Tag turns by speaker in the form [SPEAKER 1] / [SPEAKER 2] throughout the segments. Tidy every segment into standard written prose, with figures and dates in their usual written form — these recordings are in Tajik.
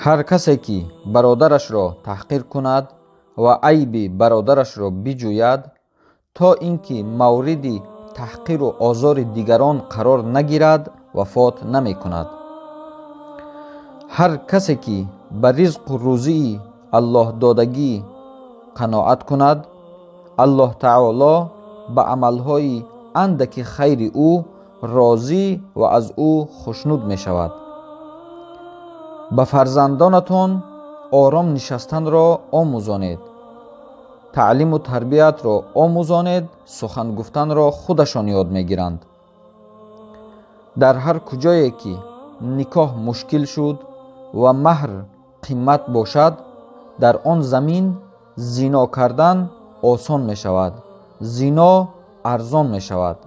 [SPEAKER 1] ҳар касе ки бародарашро таҳқир кунад ва айби бародарашро биҷӯяд, то ин ки мавриди таҳқиру озори дигарон қарор нагирад, вафот намекунад. ҳар касе ки ба ризқу рӯзии аллоҳдодагӣ қаноат кунад, аллоҳ таоло ба амалҳои андаки хайри ӯ розӣ ва аз ӯ хушнуд мешавад. ба фарзандонатон ором нишастанро омӯзонед, таълиму тарбиятро омӯзонед, сухан гуфтанро худашон ёд мегиранд. дар ҳар куҷое ки никоҳ мушкил шуд ва маҳр қимат бошад, дар он замин зино кардан осон мешавад, зино арзон мешавад.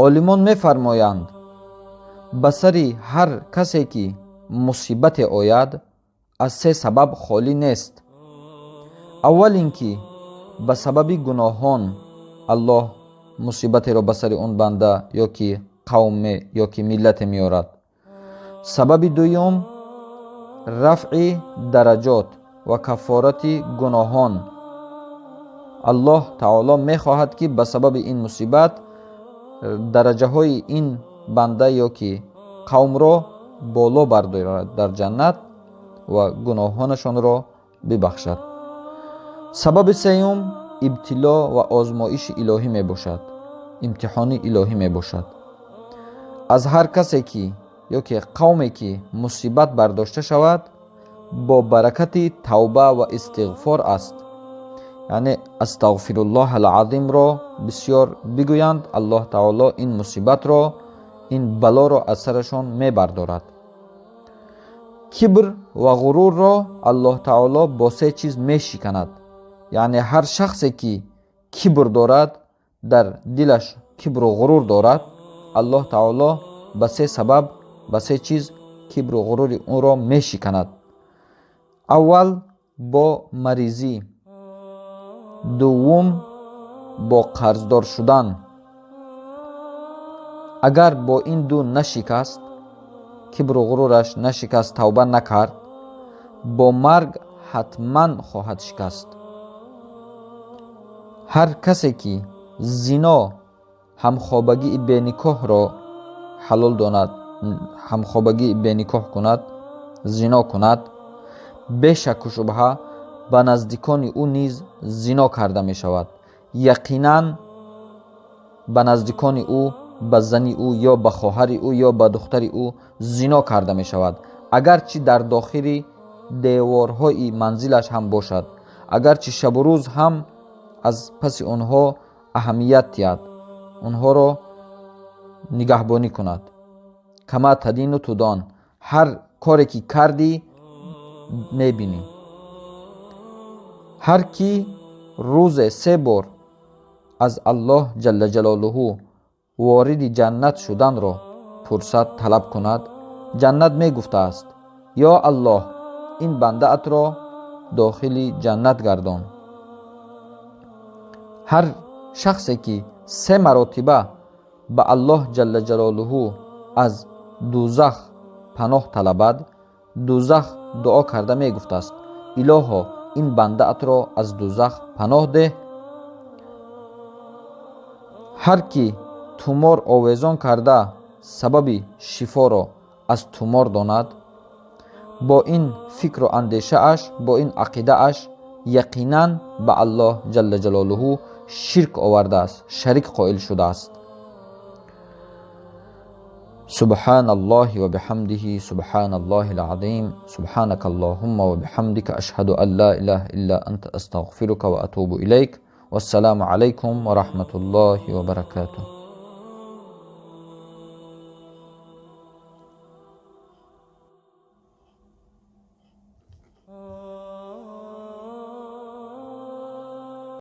[SPEAKER 1] олимон мефармоянд, ба сари ҳар касе ки мусибате ояд, аз се сабаб холӣ нест. аввал ин ки ба сабаби гуноҳон аллоҳ мусибатеро ба сари он банда ё ки қавме ё ки миллате меорад. сабаби дуюм рафъи дараҷот ва кафорати гуноҳон. аллоҳ таоло мехоҳад ки ба сабаби ин мусибат дараҷаҳои ин банда ё ки қавмро боло бардорад дар ҷаннат ва гуноҳонашонро бибахшад. сабаби сеюм ибтило ва озмоиши илоҳӣ мебошад, имтиҳони илоҳӣ мебошад. аз ҳар касе ки ё ки қавме ки мусибат бардошта шавад, бо баракати тавба ва истиғфор аст. яъне астағфируллоҳ алазимро бисёр бигӯянд, аллоҳ таоло ин мусибатро, ин балоро аз сарашон мебардорад. кибр ва ғурурро аллоҳ таоло бо се чиз мешиканад. яъне ҳар шахсе ки кибр дорад, дар дилаш кибру ғурур дорад, аллоҳ таоло ба се сабаб, ба се чиз кибру ғурури онро мешиканад. аввал бо маризӣ, дуввум бо қарздор шудан. агар бо ин ду нашикаст, кибру ғурураш нашикаст, тавба накард, бо марг ҳатман хоҳад шикаст. ҳар касе ки зино ҳамхобагии беникоҳро ҳалол донад, ҳамхобагии беникоҳ кунад, зино кунад, бешаку шубҳа ба наздикони ӯ низ зино карда мешавад. яқинан ба наздикони ӯ, ба зани ӯ ё ба хоҳари ӯ ё ба духтари ӯ зино карда мешавад. агарчи дар дохили деворҳои манзилаш ҳам бошад, агарчи шабу рӯз ҳам аз паси онҳо аҳамият диҳад, онҳоро нигаҳбонӣ кунад. кама тадину тудон. ҳар коре ки кардӣ мебинӣ. ҳар ки рӯзе 3 бор аз аллоҳ ҷалла ҷалолуҳу вориди ҷаннат шуданро пурсад, талаб кунад, ҷаннат мегуфтааст: ё аллоҳ, ин бандаатро дохили ҷаннат гардон. ҳар шахсе ки 3 маротиба ба аллоҳ ҷалла ҷалолуҳу аз дӯзах паноҳ талабад, дӯзах дуо карда мегуфтааст: илоҳо, ин бандаатро аз дӯзах паноҳ деҳ. ҳар ки тумор овезон карда сабаби шифоро аз тумор донад, бо ин фикру андешааш, бо ин ақидааш яқинан ба аллоҳ ҷалла ҷалолуҳу ширк овардааст, шарик қоил шудааст. субҳаналлоҳи ва биҳамдиҳи, субҳаналлоҳил азим, субҳанакаллоҳумма ва биҳамдика, ашҳаду ан ла илаҳа илла анта, астағфирука ва атубу илайк. вассаламу алайкум ва раҳматуллоҳи ва баракатуҳ.